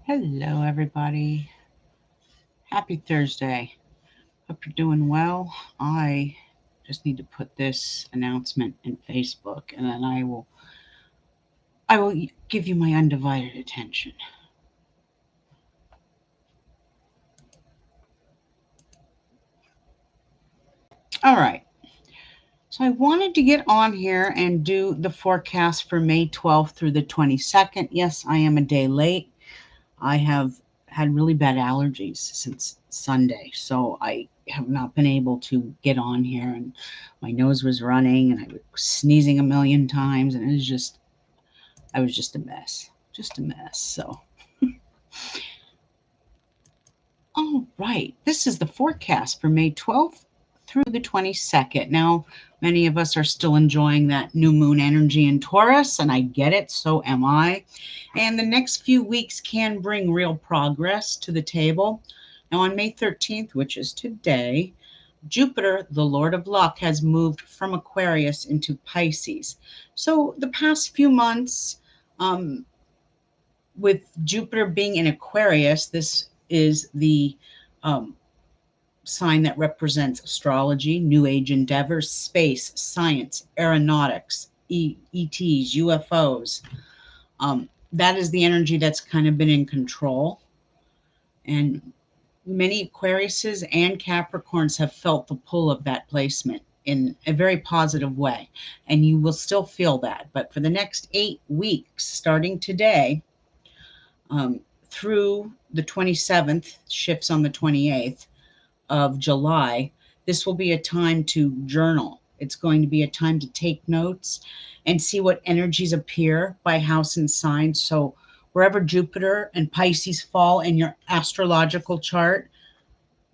Hello, everybody. Happy Thursday. Hope you're doing well. I just need to put this announcement in Facebook, and then I will give you my undivided attention. All right. So I wanted to get on here and do the forecast for May 12th through the 22nd. Yes, I am a day late. I have had really bad allergies since Sunday, so I have not been able to get on here, and my nose was running and I was sneezing a million times, and I was just a mess. Just a mess. So, all right. This is the forecast for May 12th through the 22nd. Now, many of us are still enjoying that new moon energy in Taurus, and I get it, so am I. And the next few weeks can bring real progress to the table. Now, on May 13th, which is today, Jupiter, the Lord of Luck, has moved from Aquarius into Pisces. So, the past few months, um, with Jupiter being in Aquarius, this is the um, sign that represents astrology, New Age endeavors, space, science, aeronautics, ETs, UFOs. That is the energy that's kind of been in control. And many Aquariuses and Capricorns have felt the pull of that placement in a very positive way. And you will still feel that. But for the next 8 weeks, starting today, um, through the 27th, shifts on the 28th of July, this will be a time to journal. It's going to be a time to take notes and see what energies appear by house and sign. So, wherever Jupiter and Pisces fall in your astrological chart,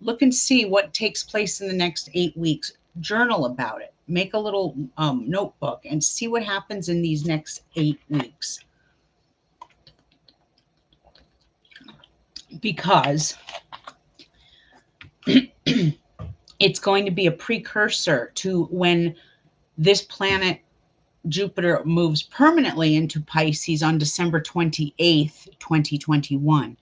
look and see what takes place in the next 8 weeks. Journal about it. Make a little notebook and see what happens in these next 8 weeks. Because it's going to be a precursor to when this planet Jupiter moves permanently into Pisces on December 28th, 2021.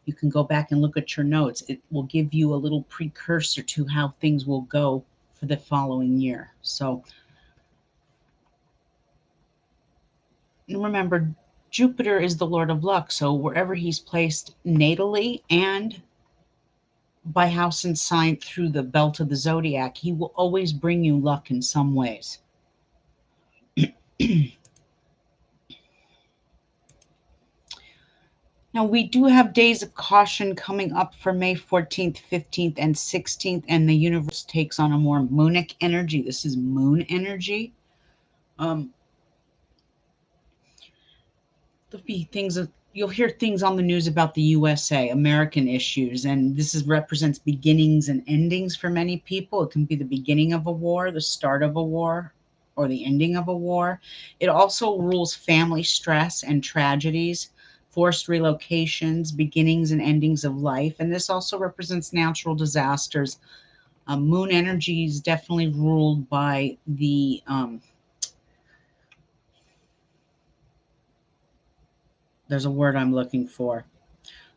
You can go back and look at your notes. It will give you a little precursor to how things will go for the following year. So remember, Jupiter is the Lord of Luck. So wherever he's placed natally and by house and sign through the belt of the zodiac, he will always bring you luck in some ways. Now, we do have days of caution coming up for May 14th, 15th, and 16th, and the universe takes on a more moonic energy. This is moon energy. Um, there'll be things of you'll hear things on the news about the USA, American issues, and this represents beginnings and endings for many people. It can be the beginning of a war, the start of a war, or the ending of a war. It also rules family stress and tragedies, forced relocations, beginnings and endings of life, and this also represents natural disasters. Moon energy is definitely ruled by there's a word I'm looking for.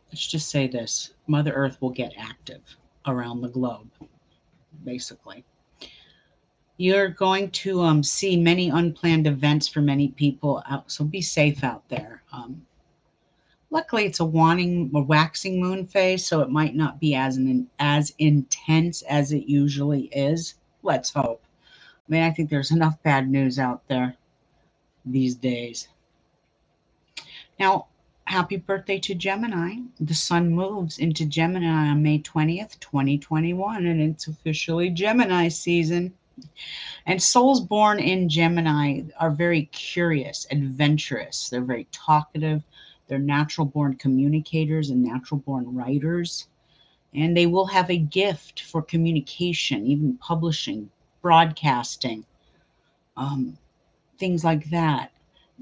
Let's just say this: Mother Earth will get active around the globe, basically. You're going to see many unplanned events for many people out, so be safe out there. Luckily, it's a waxing moon phase, so it might not be as intense as it usually is. Let's hope. I mean, I think there's enough bad news out there these days. Now, happy birthday to Gemini. The sun moves into Gemini on May 20th, 2021, and it's officially Gemini season. And souls born in Gemini are very curious, adventurous. They're very talkative. They're natural born communicators and natural born writers. And they will have a gift for communication, even publishing, broadcasting, um, things like that.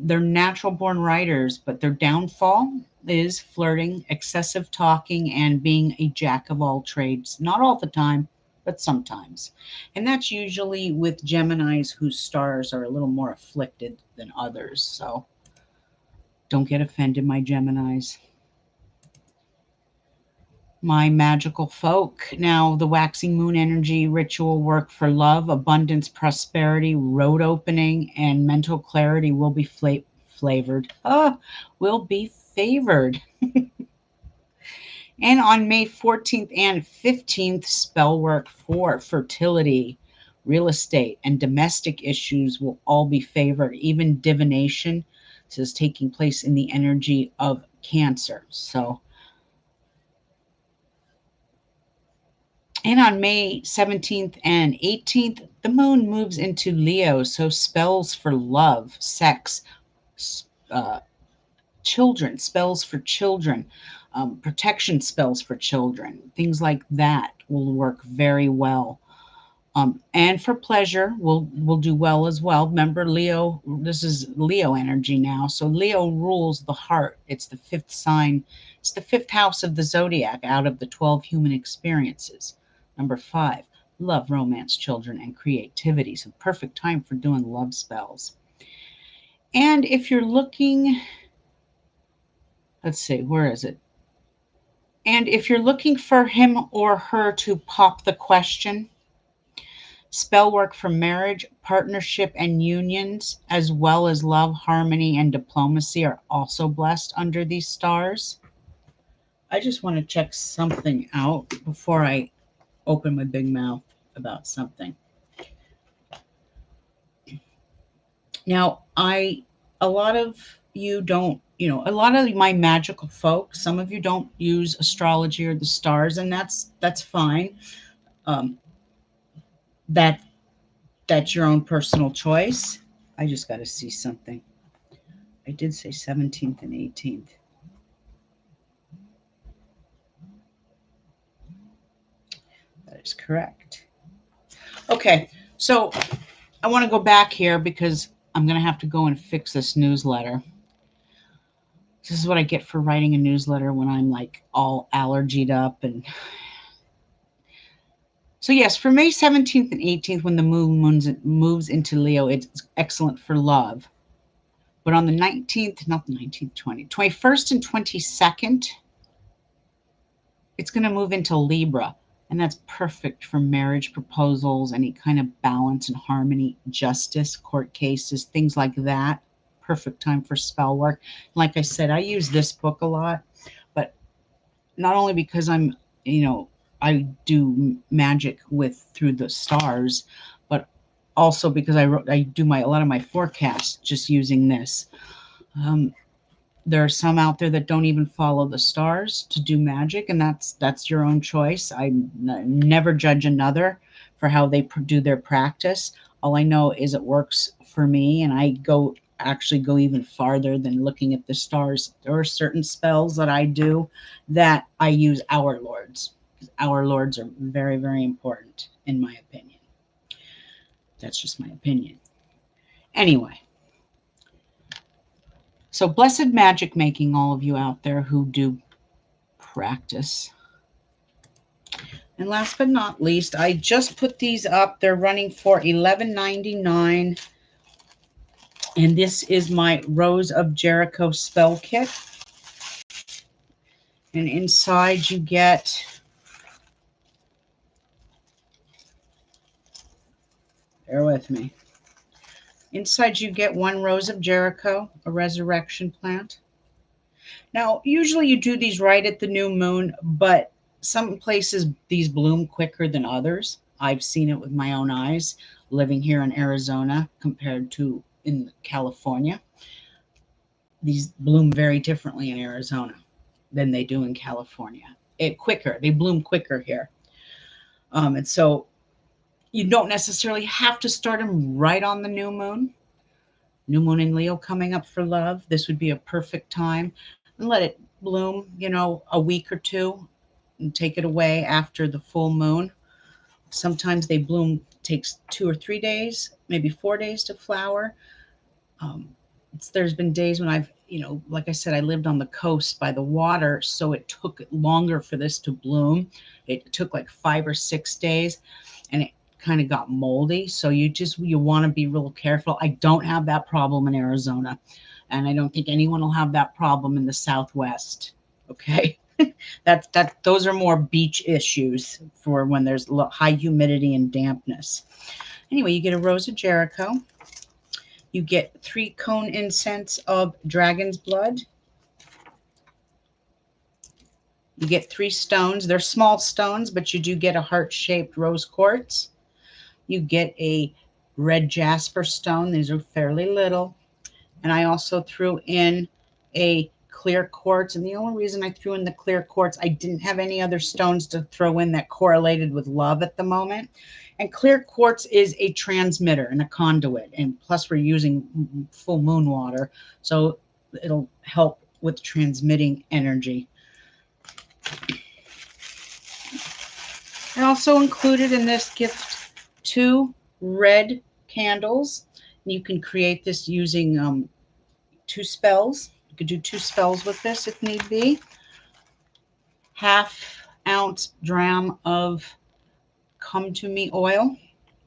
They're natural born writers, but their downfall is flirting, excessive talking, and being a jack of all trades. Not all the time, but sometimes. And that's usually with Geminis whose stars are a little more afflicted than others. So don't get offended, my Geminis. My magical folk. Now, the waxing moon energy ritual work for love, abundance, prosperity, road opening, and mental clarity will be flavored. Will be favored. And on May 14th and 15th, spell work for fertility, real estate, and domestic issues will all be favored. Even divination is taking place in the energy of Cancer. So, and on May 17th and 18th, the moon moves into Leo. So, spells for love, sex, uh, children, spells for children, protection spells for children, things like that will work very well. And for pleasure, will do well as well. Remember, Leo, this is Leo energy now. So Leo rules the heart. It's the fifth sign. It's the fifth house of the zodiac out of the 12 human experiences. Number 5, love, romance, children, and creativity. So perfect time for doing love spells. And if you're looking, let's see, where is it? And if you're looking for him or her to pop the question, spell work for marriage, partnership, and unions, as well as love, harmony, and diplomacy, are also blessed under these stars. I just want to check something out before I open my big mouth about something. Now, a lot of you don't, a lot of my magical folks, some of you don't use astrology or the stars, and that's fine. Um, that that's your own personal choice. I just got to see something. I did say 17th and 18th. That is correct. Okay, so I want to go back here because I'm going to have to go and fix this newsletter. This is what I get for writing a newsletter when I'm like all allergied up. And so, yes, for May 17th and 18th, when the moon moves into Leo, it's excellent for love. But on the 19th, not the 19th, 21st and 22nd, it's going to move into Libra. And that's perfect for marriage proposals, any kind of balance and harmony, justice, court cases, things like that. Perfect time for spell work. Like I said, I use this book a lot, but not only because I do magic through the stars, but also because I do a lot of my forecasts just using this. There are some out there that don't even follow the stars to do magic, and that's your own choice. Never judge another for how they do their practice. All I know is it works for me, and I actually go even farther than looking at the stars. There are certain spells that I do that I use our lords. Our lords are very, very important, in my opinion. That's just my opinion. Anyway. So blessed magic making, all of you out there who do practice. And last but not least, I just put these up. They're running for $11.99. And this is my Rose of Jericho spell kit. And inside you get bear with me. Inside you get one Rose of Jericho, a resurrection plant. Now, usually you do these right at the new moon, but some places these bloom quicker than others. I've seen it with my own eyes living here in Arizona compared to in California. These bloom very differently in Arizona than they do in California. They bloom quicker here. And so you don't necessarily have to start them right on the new moon. New moon in Leo coming up for love. This would be a perfect time. And let it bloom, a week or two, and take it away after the full moon. Sometimes they bloom, takes 2 or 3 days, maybe 4 days to flower. There's been days when I've, like I said, I lived on the coast by the water, so it took longer for this to bloom. It took like 5 or 6 days, and it kind of got moldy. So you want to be real careful. I don't have that problem in Arizona, and I don't think anyone will have that problem in the Southwest. Okay. Those are more beach issues for when there's high humidity and dampness. Anyway, you get a rose of Jericho. You get 3 cone incense of dragon's blood. You get 3 stones. They're small stones, but you do get a heart-shaped rose quartz. You get a red jasper stone. These are fairly little. And I also threw in a clear quartz. And the only reason I threw in the clear quartz, I didn't have any other stones to throw in that correlated with love at the moment. And clear quartz is a transmitter and a conduit. And plus we're using full moon water. So it'll help with transmitting energy. I also included in this gift 2 red candles. You can create this using 2 spells. You could do 2 spells with this if need be. 1/2 ounce dram of Come to Me oil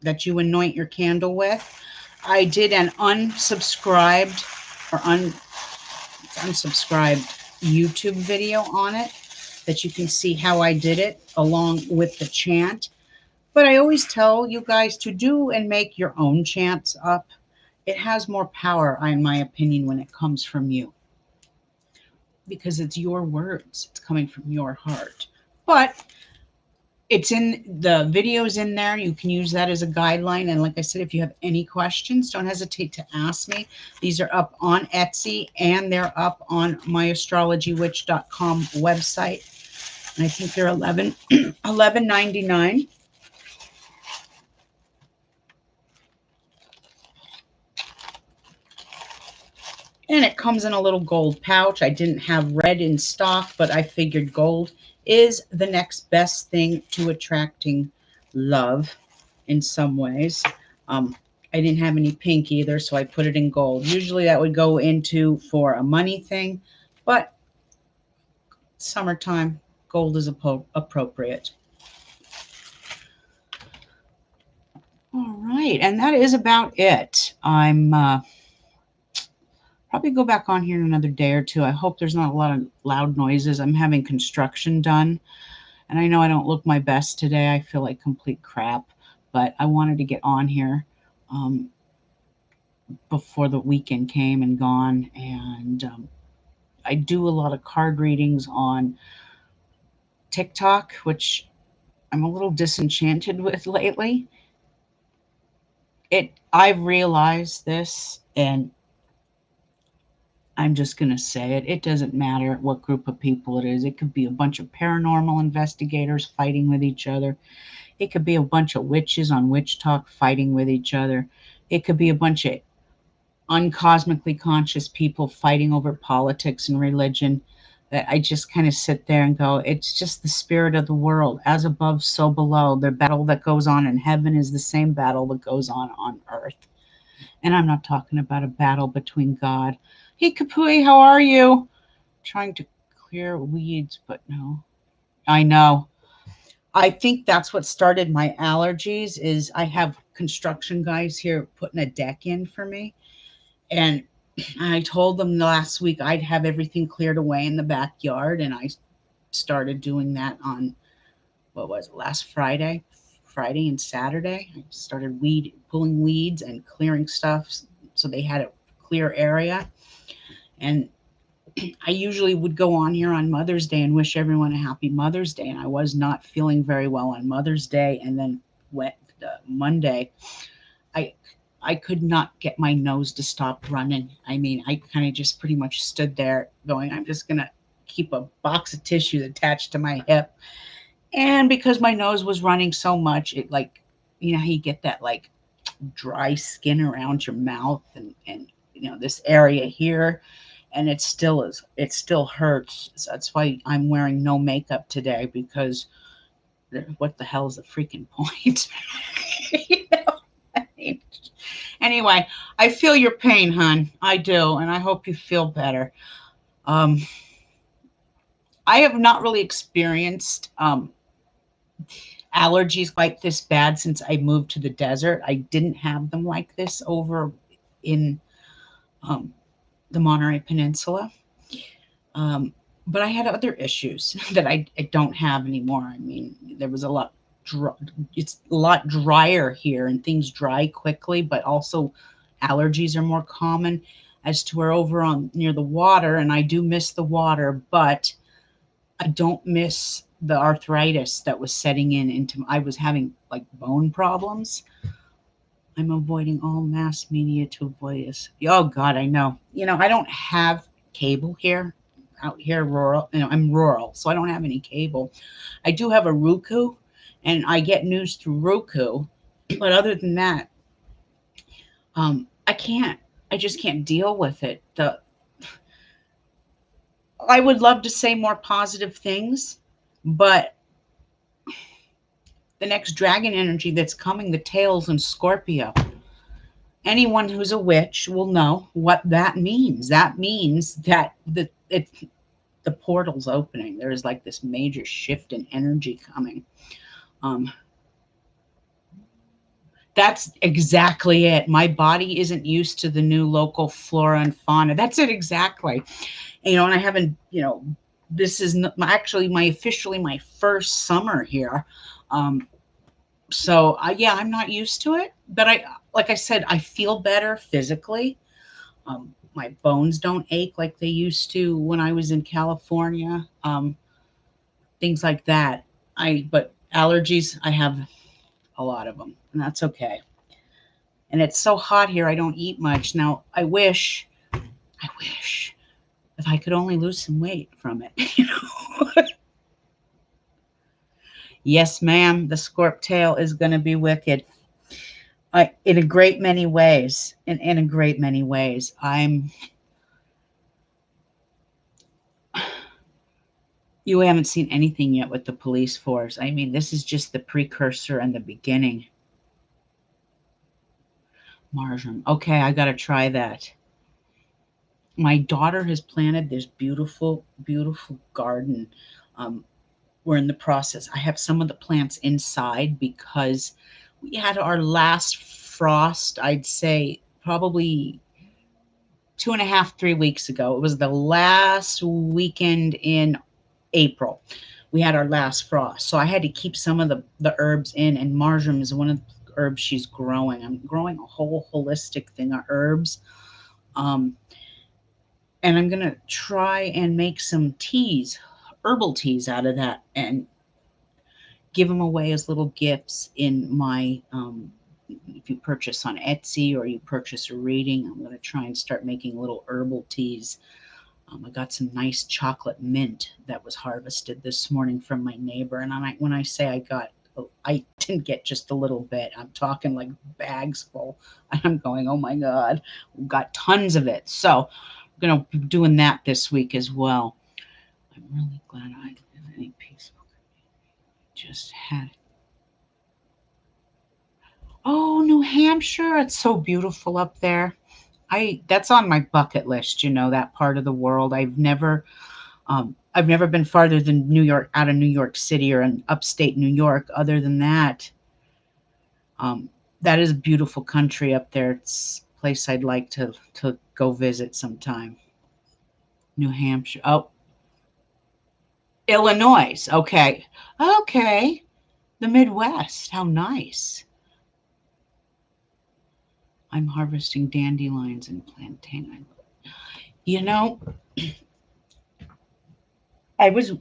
that you anoint your candle with. I did an unsubscribed YouTube video on it that you can see how I did it along with the chant. But I always tell you guys to do and make your own chants up. It has more power, in my opinion, when it comes from you. Because it's your words. It's coming from your heart. But it's in the videos in there. You can use that as a guideline. And like I said, if you have any questions, don't hesitate to ask me. These are up on Etsy and they're up on myastrologywitch.com website. And I think they're $11.99. And it comes in a little gold pouch. I didn't have red in stock, but I figured gold is the next best thing to attracting love in some ways. I didn't have any pink either, so I put it in gold. Usually that would go into for a money thing, but summertime, gold is appropriate. All right, and that is about it. I'm probably go back on here in another day or two. I hope there's not a lot of loud noises. I'm having construction done, and I know I don't look my best today. I feel like complete crap, but I wanted to get on here before the weekend came and gone, and I do a lot of card readings on TikTok, which I'm a little disenchanted with lately. I've realized this, and I'm just going to say it. It doesn't matter what group of people it is. It could be a bunch of paranormal investigators fighting with each other. It could be a bunch of witches on Witch Talk fighting with each other. It could be a bunch of uncosmically conscious people fighting over politics and religion. That I just kind of sit there and go, it's just the spirit of the world. As above, so below. The battle that goes on in heaven is the same battle that goes on earth. And I'm not talking about a battle between God. Hey, Kapui, how are you? Trying to clear weeds, but no. I know. I think that's what started my allergies is I have construction guys here putting a deck in for me. And I told them last week I'd have everything cleared away in the backyard. And I started doing that on, what was it, last Friday and Saturday. I started pulling weeds and clearing stuff so they had a clear area. And I usually would go on here on Mother's Day and wish everyone a happy Mother's Day. And I was not feeling very well on Mother's Day. And then Monday, I could not get my nose to stop running. I mean, I kind of just pretty much stood there going, I'm just going to keep a box of tissues attached to my hip. And because my nose was running so much, it you get that like dry skin around your mouth and this area here. And it still hurts. So that's why I'm wearing no makeup today, because what the hell is the freaking point? I mean, anyway, I feel your pain, hon. I do. And I hope you feel better. I have not really experienced allergies quite this bad since I moved to the desert. I didn't have them like this over in the Monterey Peninsula. But I had other issues that I don't have anymore. I mean, there was a lot it's a lot drier here and things dry quickly, but also allergies are more common as to where over on near the water, and I do miss the water, but I don't miss the arthritis that was setting in into I was having like bone problems. I'm avoiding all mass media to avoid this. Oh God, I know. I don't have cable here, out here rural. I'm rural, so I don't have any cable. I do have a Roku, and I get news through Roku. But other than that, I can't. I just can't deal with it. I would love to say more positive things, but the next dragon energy that's coming, the tails in Scorpio. Anyone who's a witch will know what that means. That means that the portal's opening. There is like this major shift in energy coming. Um, that's exactly it. My body isn't used to the new local flora and fauna. That's it exactly. And I haven't, this is actually officially my first summer here. So yeah, I'm not used to it, but like I said, I feel better physically. My bones don't ache like they used to when I was in California. Things like that. But allergies, I have a lot of them, and that's okay. And it's so hot here, I don't eat much. Now, I wish if I could only lose some weight from it. Yes, ma'am, the scorp tail is going to be wicked. In a great many ways. In a great many ways. You haven't seen anything yet with the police force. I mean, this is just the precursor and the beginning. Marjoram. Okay, I got to try that. My daughter has planted this beautiful, beautiful garden. Um, we're in the process. I have some of the plants inside because we had our last frost, I'd say probably 2.5, 3 weeks ago. It was the last weekend in April. We had our last frost. So I had to keep some of the herbs in, and marjoram is one of the herbs she's growing. I'm growing a whole holistic thing of herbs. Um, and I'm going to try and make some teas, herbal teas out of that, and give them away as little gifts in my if you purchase on Etsy or you purchase a reading. I'm going to try and start making little herbal teas. I got some nice chocolate mint that was harvested this morning from my neighbor, and when I say I didn't get just a little bit. I'm talking like bags full. I'm going, oh my God, we've got tons of it. So I'm going to be doing that this week as well. I'm really glad I did any peaceful. Just had it. Oh, New Hampshire. It's so beautiful up there. That's on my bucket list, that part of the world. I've never been farther than New York, out of New York City or in upstate New York. Other than that, um, that is a beautiful country up there. It's a place I'd like to go visit sometime. New Hampshire. Oh, Illinois. Okay. Okay. The Midwest. How nice. I'm harvesting dandelions and plantain. You know, I was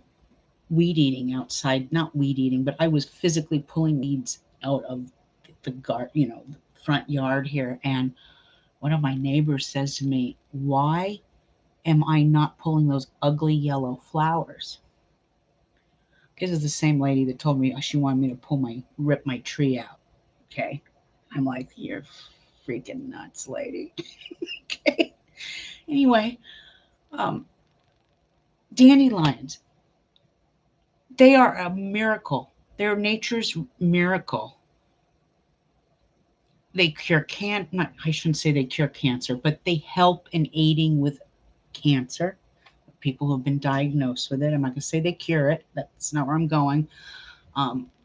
weed eating outside, not weed eating, but I was physically pulling weeds out of the front yard here. And one of my neighbors says to me, "Why am I not pulling those ugly yellow flowers?" This is the same lady that told me she wanted me to rip my tree out. Okay. I'm like, you're freaking nuts, lady. Okay. Anyway, um, dandelions, they are a miracle. They're nature's miracle. They cure not, I shouldn't say they cure cancer, but they help in aiding with cancer. People who have been diagnosed with it. I'm not going to say they cure it. That's not where I'm going.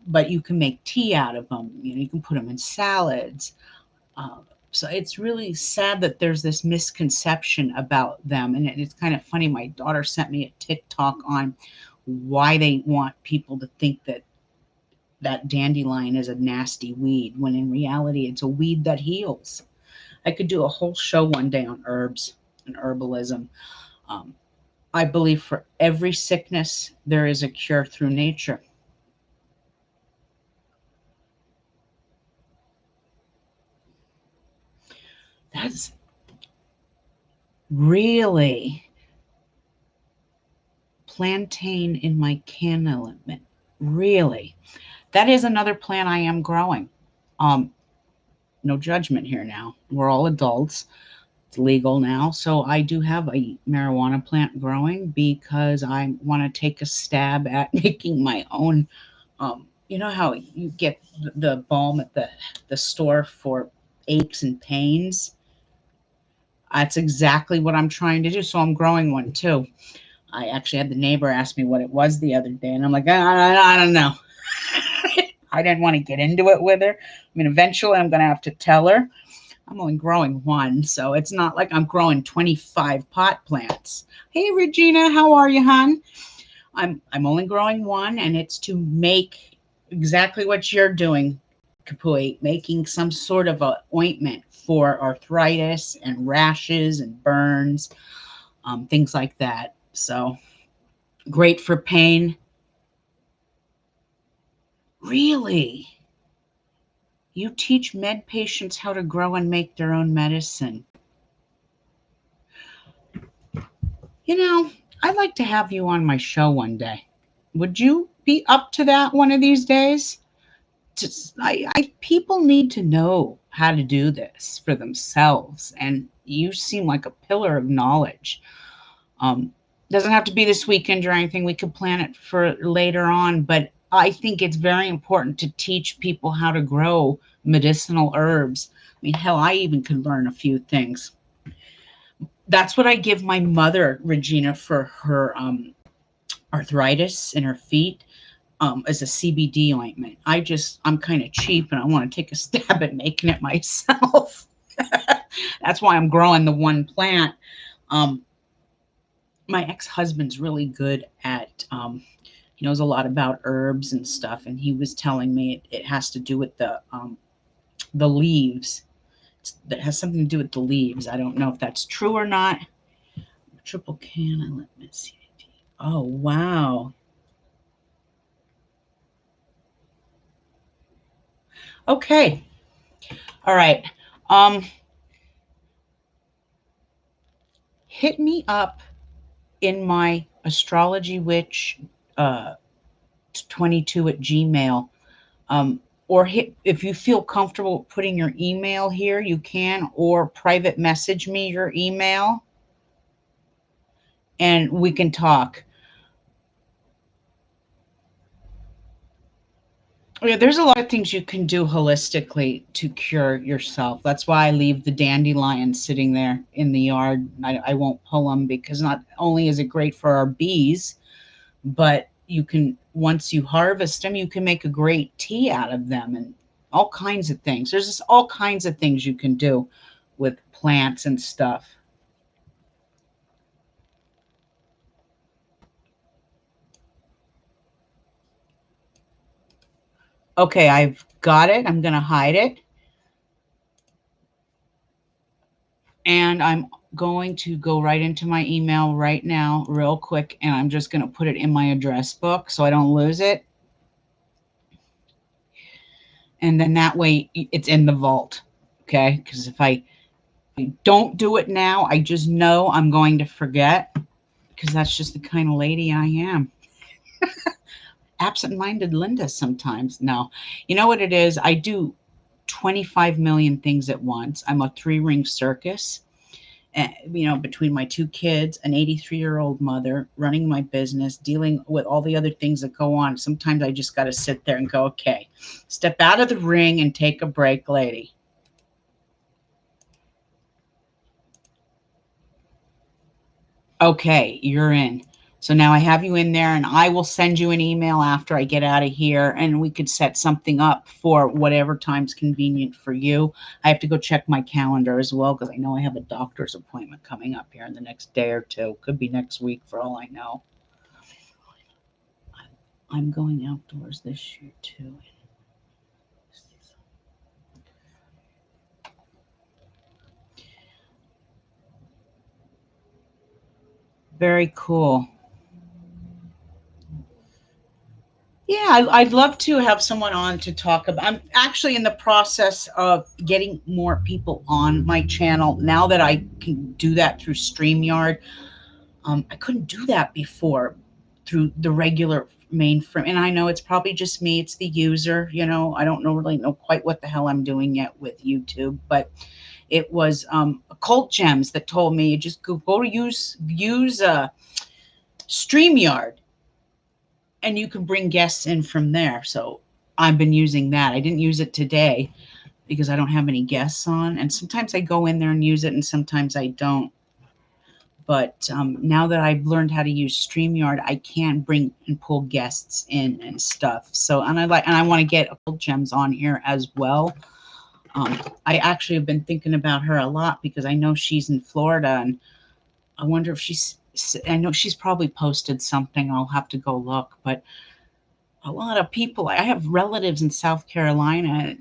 But you can make tea out of them. You can put them in salads. So it's really sad that there's this misconception about them. And it's kind of funny. My daughter sent me a TikTok on why they want people to think that dandelion is a nasty weed, when in reality it's a weed that heals. I could do a whole show one day on herbs and herbalism. Um, I believe for every sickness, there is a cure through nature. That's really plantain in my can element. Really. That is another plant I am growing. Um, no judgment here now. We're all adults. It's legal now. So I do have a marijuana plant growing because I want to take a stab at making my own. You know how you get the balm at the store for aches and pains? That's exactly what I'm trying to do. So I'm growing one too. I actually had the neighbor ask me what it was the other day, and I'm like, I don't know. I didn't want to get into it with her. I mean, eventually I'm going to have to tell her. I'm only growing one, so it's not like I'm growing 25 pot plants. Hey, Regina, how are you, hon? I'm only growing one, and it's to make exactly what you're doing, Kapui, making some sort of a ointment for arthritis and rashes and burns, things like that. So great for pain. Really? You teach med patients how to grow and make their own medicine. You know, I'd like to have you on my show one day. Would you be up to that one of these days? People need to know how to do this for themselves, and you seem like a pillar of knowledge. Um, doesn't have to be this weekend or anything. We could plan it for later on, but I think it's very important to teach people how to grow medicinal herbs. I mean, hell, I even could learn a few things. That's what I give my mother, Regina, for her arthritis in her feet, as a CBD ointment. I'm kind of cheap and I want to take a stab at making it myself. That's why I'm growing the one plant. Um, my ex-husband's really good at, he knows a lot about herbs and stuff. And he was telling me it has to do with the leaves. That has something to do with the leaves. I don't know if that's true or not. Triple can, let me see. Oh, wow. Okay. All right. Um, hit me up in my astrology witch 22 at Gmail. Um, or hit, if you feel comfortable putting your email here, you can, or private message me your email and we can talk. Yeah, there's a lot of things you can do holistically to cure yourself. That's why I leave the dandelions sitting there in the yard. I won't pull them because not only is it great for our bees, but you can, once you harvest them, you can make a great tea out of them and all kinds of things. There's just all kinds of things you can do with plants and stuff. Okay, I've got it. I'm going to hide it. And I'm going to go right into my email right now, real quick, and I'm just going to put it in my address book so I don't lose it. And then that way it's in the vault. Okay. Because if I don't do it now, I just know I'm going to forget because that's just the kind of lady I am. Absent-minded Linda sometimes. No, you know what it is? I do 25 million things at once. I'm a three-ring circus. Between my two kids, an 83-year-old mother, running my business, dealing with all the other things that go on. Sometimes I just got to sit there and go, okay, step out of the ring and take a break, lady. Okay, you're in. So now I have you in there, and I will send you an email after I get out of here, and we could set something up for whatever time's convenient for you. I have to go check my calendar as well because I know I have a doctor's appointment coming up here in the next day or two. Could be next week for all I know. I'm going outdoors this year too. Very cool. Yeah, I'd love to have someone on to talk about. I'm actually in the process of getting more people on my channel now that I can do that through StreamYard. I couldn't do that before through the regular mainframe. And I know it's probably just me, it's the user, you know, I don't really know quite what the hell I'm doing yet with YouTube, but it was Occult Gems that told me you just go to use StreamYard and you can bring guests in from there. So I've been using that. I didn't use it today because I don't have any guests on. And sometimes I go in there and use it and sometimes I don't. But now that I've learned how to use StreamYard, I can bring and pull guests in and stuff. So, and I want to get Occult Gems on here as well. I actually have been thinking about her a lot because I know she's in Florida, and I wonder if I know she's probably posted something. I'll have to go look, but a lot of people, I have relatives in South Carolina.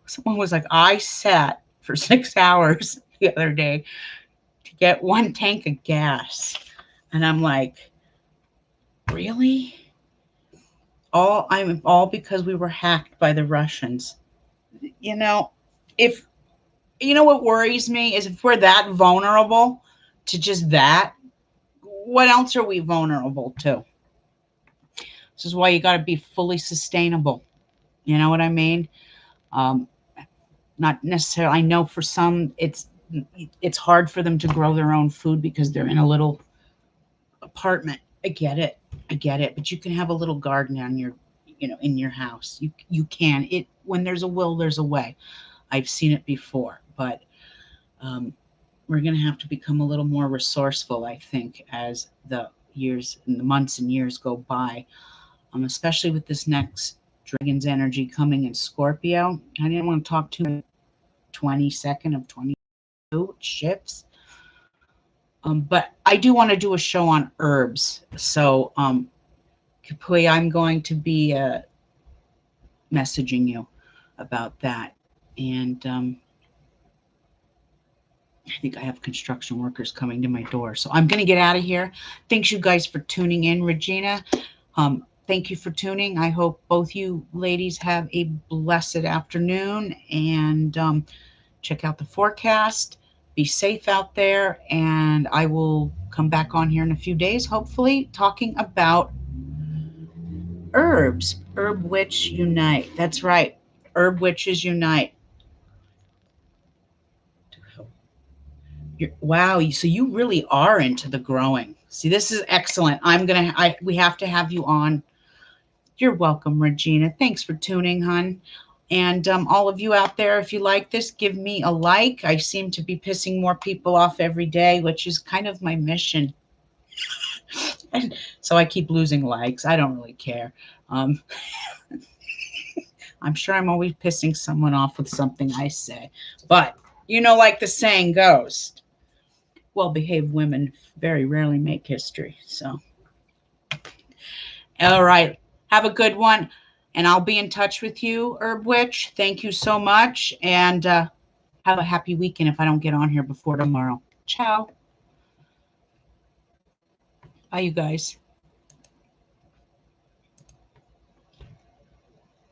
Someone was like, I sat for 6 hours the other day to get 1 tank of gas. And I'm like, really? All because we were hacked by the Russians. You know, if you know what worries me is if we're that vulnerable to just that, what else are we vulnerable to? This is why you got to be fully sustainable. You know what I mean? Um, Not necessarily. I know for some it's hard for them to grow their own food because they're in a little apartment. I get it. I get it. But you can have a little garden on your, in your house. You can. It when there's a will, there's a way. I've seen it before, but we're going to have to become a little more resourceful, I think, as the years and the months and years go by. Especially with this next Dragon's energy coming in Scorpio. I didn't want to talk too much. 22nd of 22 shifts. But I do want to do a show on herbs. So, Kapui, I'm going to be messaging you about that. And I think I have construction workers coming to my door. So I'm going to get out of here. Thanks, you guys, for tuning in. Regina, thank you for tuning. I hope both you ladies have a blessed afternoon. And check out the forecast. Be safe out there. And I will come back on here in a few days, hopefully, talking about herbs. Herb Witch Unite. That's right. Herb Witches Unite. Wow. So you really are into the growing. See, this is excellent. We have to have you on. You're welcome, Regina. Thanks for tuning, hon. And all of you out there, if you like this, give me a like. I seem to be pissing more people off every day, which is kind of my mission. So I keep losing likes. I don't really care. I'm sure I'm always pissing someone off with something I say. But, like the saying goes, well-behaved women very rarely make history. So, all right. Have a good one. And I'll be in touch with you, Herb Witch. Thank you so much. And have a happy weekend if I don't get on here before tomorrow. Ciao. Bye, you guys.